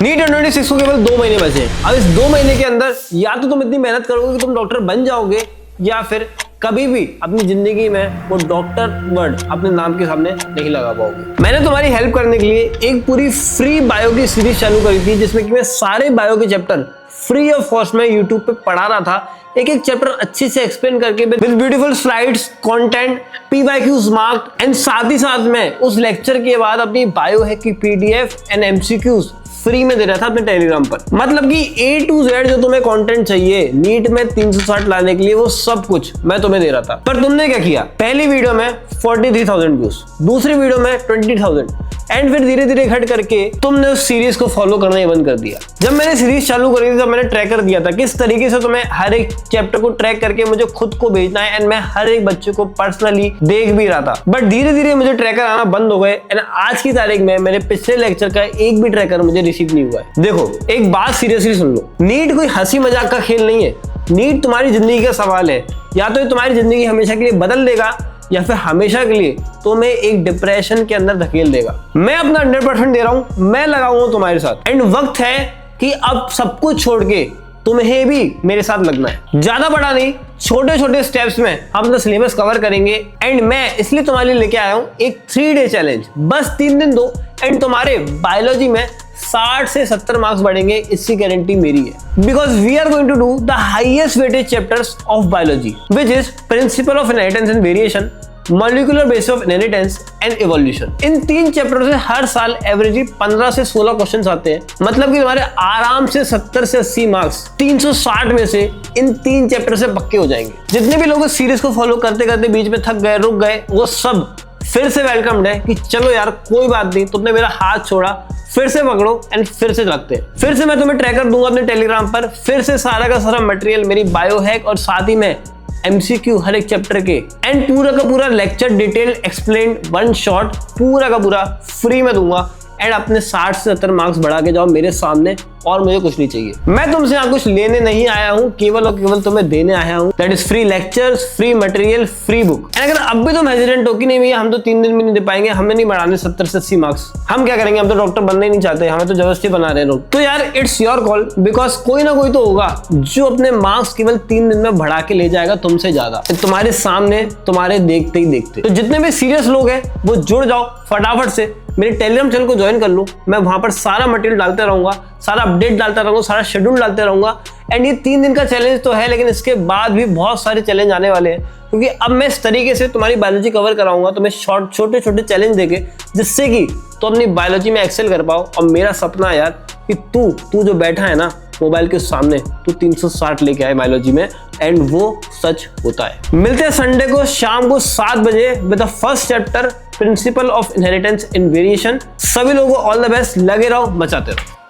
NEET 26 को केवल 2 महीने बचे। अब इस 2 महीने के अंदर या तो तुम इतनी मेहनत करोगे कि तुम डॉक्टर बन जाओगे, या फिर कभी भी अपनी जिंदगी में वो डॉक्टर वर्ड अपने नाम के सामने नहीं लगा पाओगे। मैंने तुम्हारी हेल्प करने के लिए एक पूरी फ्री बायो की सीरीज चालू करी थी, जिसमें कि मैं सारे बायो के चैप्टर फ्री ऑफ कॉस्ट में यूट्यूब पे पढ़ा रहा था, एक एक चैप्टर अच्छे से एक्सप्लेन करके with beautiful slides, content, PYQs marked, and साथ ही साथ में उस लेक्चर के बाद अपनी बायो हैक की PDF एंड MCQs फ्री में दे रहा था अपने टेलीग्राम पर। मतलब कि A to Z जो तुम्हें कंटेंट चाहिए नीट में 360 लाने के लिए, वो सब कुछ मैं तुम्हें दे रहा था। पर तुमने क्या किया, पहली वीडियो में 43,000 व्यूज, दूसरी वीडियो में 20,000, एंड फिर धीरे धीरे घट करके तुमने उस सीरीज को फॉलो करना ही बंद कर दिया। जब मैंने सीरीज चालू करी थी तब मैंने ट्रैकर दिया था किस तरीके से तुम्हें हर एक चैप्टर को ट्रैक करके मुझे खुद को भेजना है, एंड मैं हर एक बच्चे को पर्सनली देख भी रहा था। बट धीरे धीरे मुझे ट्रैकर आना बंद हो गए, एंड आज की तारीख में मेरे पिछले लेक्चर का एक भी ट्रैकर मुझे रिसीव नहीं हुआ है। देखो, एक बात सीरियसली सुन लो, नीट कोई हंसी मजाक का खेल नहीं है। नीट तुम्हारी जिंदगी का सवाल है। या तो ये तुम्हारी जिंदगी हमेशा के लिए बदल देगा, या फिर हमेशा के लिए तुम्हें एक डिप्रेशन के अंदर धकेल देगा। मैं अपना 100% दे रहा हूं, मैं लगाऊंगा तुम्हारे साथ, एंड वक्त है कि अब सब कुछ छोड़ के तुम्हें भी मेरे साथ लगना है। ज्यादा बड़ा नहीं, छोटे छोटे स्टेप्स में हम अपना सिलेबस कवर करेंगे। एंड मैं इसलिए तुम्हारे लिए लेके आया हूं एक 3 डे चैलेंज। बस 3 दिन दो, एंड तुम्हारे बायोलॉजी में 60 से 70 मार्क्स बढ़ेंगे, इसकी गारंटी मेरी है। Because we are going to do the highest weightage chapters of biology, which is principle of inheritance and variation, molecular basis of inheritance and evolution. इन 3 चैप्टर से हर साल एवरेजली 15 से 16 क्वेश्चंस आते हैं। मतलब कि तुम्हारे आराम से 70 से 80 मार्क्स 360 में से इन 3 चैप्टर से पक्के हो जाएंगे। जितने भी लोग इस सीरीज को फॉलो करते करते बीच में थक गए, रुक गए, वो सब फिर से वेलकम्ड है कि चलो यार कोई बात नहीं, तुमने मेरा हाथ छोड़ा, फिर से पकड़ो एंड फिर से लगते हैं। फिर से मैं तुम्हें ट्रैकर दूंगा अपने टेलीग्राम पर, फिर से सारा का सारा मटेरियल, मेरी बायो हैक और साथ ही में MCQ हर एक चैप्टर के, एंड पूरा का पूरा लेक्चर डिटेल एक्सप्लेन 1 शॉट पूरा का पूरा फ्री में दूंगा। एंड अपने 60 से 70 मार्क्स बढ़ा के जाओ मेरे सामने, और मुझे कुछ नहीं चाहिए। मैं तुमसे यहाँ कुछ लेने नहीं आया हूँ, केवल और केवल तुम्हें देने आया हूँ। That is free lectures, free material, free book. And अगर अब भी तुम हेजिटेंट हो कि नहीं भैया हम तो 3 दिन में नहीं दे पाएंगे, हमें नहीं बढ़ाने 70 से 80 मार्क्स, हम क्या करेंगे, हम तो डॉक्टर बनना ही नहीं चाहते, हमें तो जबरदस्ती बना रहे हैं लोग, तो यार इट्स योर कॉल। बिकॉज कोई ना कोई तो होगा जो अपने मार्क्स केवल 3 दिन में बढ़ा के ले जाएगा तुमसे ज्यादा, तुम्हारे सामने, तुम्हारे देखते ही देखते। तो जितने भी सीरियस लोग हैं वो जुड़ जाओ फटाफट से, मेरे टेलीग्राम चैनल को ज्वाइन कर लो। मैं वहां पर सारा मटेरियल डालते रहूंगा, सारा अपडेट डालता रहूंगा, सारा शेड्यूल डालते रहूंगा। एंड ये 3 दिन का चैलेंज तो है, लेकिन इसके बाद भी बहुत सारे चैलेंज आने वाले हैं, क्योंकि अब मैं इस तरीके से तुम्हारी बायोलॉजी कवर कराऊंगा तुम्हें छोटे छोटे चैलेंज देके, जिससे कि तुम अपनी बायोलॉजी में एक्सेल कर पाओ। और मेरा सपना है यार कि तू जो बैठा है ना मोबाइल के सामने, तू 360 लेके आए बायोलॉजी में, एंड वो सच होता है। मिलते हैं संडे को शाम को 7 बजे with the first chapter, principal of inheritance and variation. सभी लोगों को ऑल द बेस्ट, लगे रहो, मचाते रहो।